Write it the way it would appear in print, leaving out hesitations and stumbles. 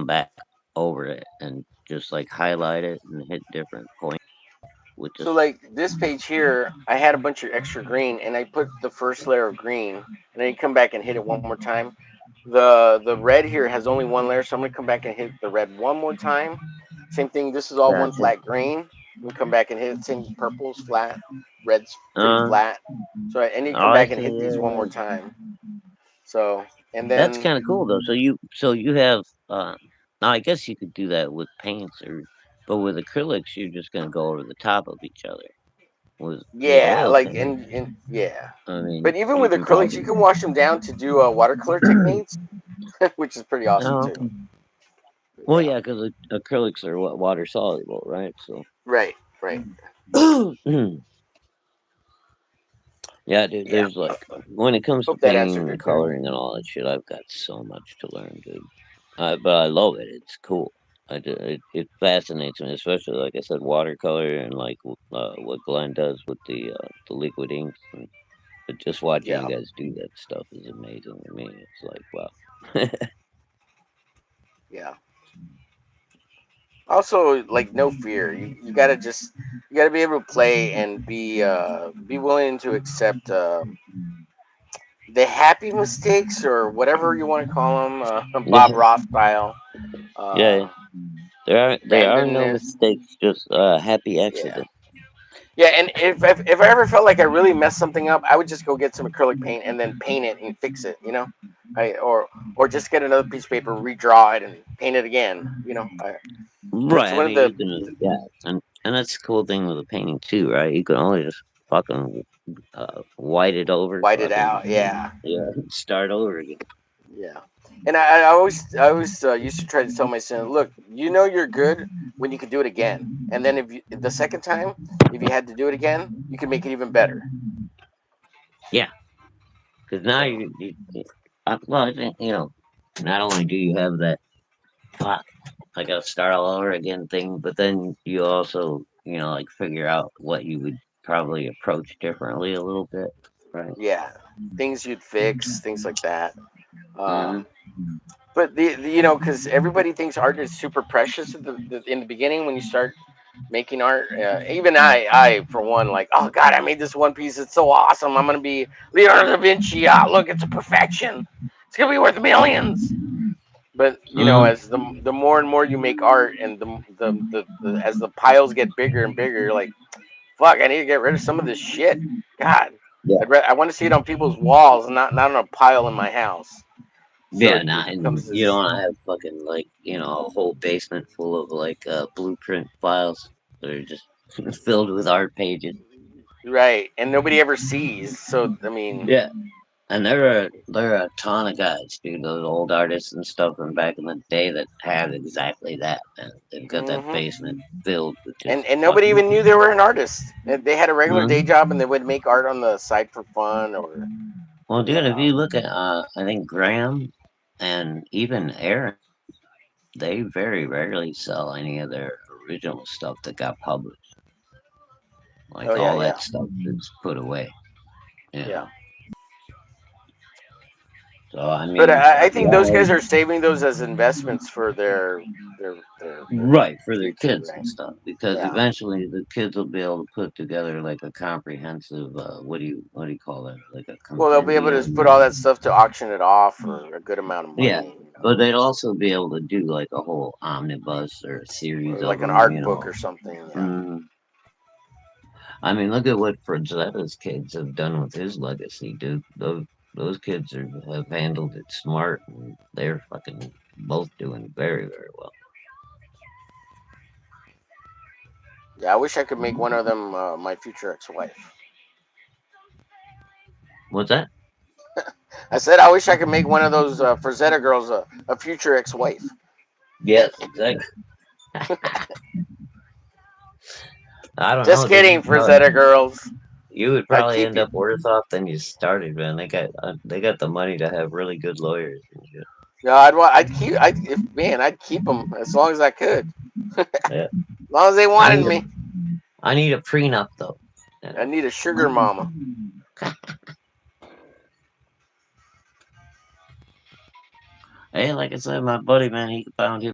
come back over it and just like highlight it and hit different points with So this. like this page here, I had a bunch of extra green, and I put the first layer of green, and then you come back and hit it one more time. The red here has only one layer, so I'm gonna come back and hit the red one more time. Same thing. This is all one Gotcha. flat green. We come back and hit it. Same purple's flat, red's pretty Uh, flat. So and you oh, come I back and see. hit these one Yeah, more yeah. time. So and That's then kind of cool though. So you have now I guess you could do that with paints or but with acrylics you're just gonna go over the top of each other. With yeah, oil like paint, and yeah. I mean But even you with can acrylics, you probably can wash them down to do watercolor techniques, which is pretty awesome oh, too. okay. Well, Yeah. yeah, because acrylics are what water soluble, right? So Right. Right. yeah, dude. Yeah. There's like when it comes to Hope that answered painting your and query. coloring and all that shit, I've got so much to learn, dude. But I love it. It's cool. It fascinates me, especially like I said, watercolor and like what Glenn does with the liquid inks. And, but just watching Yeah. you guys do that stuff is amazing to me. It's like wow. Yeah. Also, like no fear. You gotta just you gotta be able to play and be willing to accept the happy mistakes or whatever you want to call them, Bob Yeah, Ross style, yeah. uh, There are no randomness. mistakes, just happy Yeah. accidents. Yeah, and if I ever felt like I really messed something up, I would just go get some acrylic paint and then paint it and fix it. Or just get another piece of paper, redraw it, and paint it again. That's Right. I one of mean, you the can, yeah, and that's the cool thing with a painting too, right? You can always just fucking white it over, white it fucking out. Yeah, yeah, start over again. yeah. And I always used to try to tell my son, look, you're good when you can do it again, and then the second time, if you had to do it again, you can make it even better. Yeah, because now So well, I think not only do you have that fuck, I gotta start all over again thing, but then you also like figure out what you would probably approach differently a little bit, right? yeah, things you'd fix, things like that. Hmm. Um, but because everybody thinks art is super precious in the beginning when you start making art. Even I for one, like, oh god, I made this one piece. It's so awesome. I'm gonna be Leonardo da Vinci. Ah, look, it's a perfection. It's gonna be worth millions. But Hmm. as the more and more you make art, and the as the piles get bigger and bigger, you're like, fuck, I need to get rid of some of this shit. God, Yeah. I want to see it on people's walls, not on a pile in my house. So Yeah, it not and becomes you don't this. wanna have fucking like, a whole basement full of like blueprint files that are just filled with art pages. Right, and nobody ever sees. So I mean, Yeah. And there are a ton of guys, dude, those old artists and stuff from back in the day that have exactly that, man. They've got that hmm basement filled with and just nobody fucking even knew they were an artist. They had a regular day mhm. job, and they would make art on the side for fun, Well, or dude, if you look at I think Graham and even Aaron, they very rarely sell any of their original stuff that got published. oh Like yeah, all yeah, that stuff is put away. You yeah. know. So I But mean, I think those why? guys are saving those as investments for their Right, for their future, kids right? and stuff, because Yeah. eventually the kids will be able to put together like a comprehensive, what do you call that? Like a Well, they'll be able to just put all compendium. that stuff to auction it off for a good amount of Yeah, money, but they'd also be able to do like a whole omnibus or a series or of like an them. art book or something. Yeah. Mhm. I mean, look at what Frazetta's kids have done with his legacy, dude. Those kids have handled it smart, and they're fucking both doing very, very well. Yeah, I wish I could make one of them my future ex-wife. What's that? I said I wish I could make one of those Frazetta girls a future ex-wife. Yes, exactly. I don't Just know, dude. kidding, Frazetta girls. You would I'd probably keep end you. up worse off than you started, man. They got the money to have really good lawyers and shit. No, I'd keep them as long as I could, as Yeah, long as they I wanted need a me. I need a prenup though. You I know. need a sugar mama. Hey, like I said, my buddy, man, he found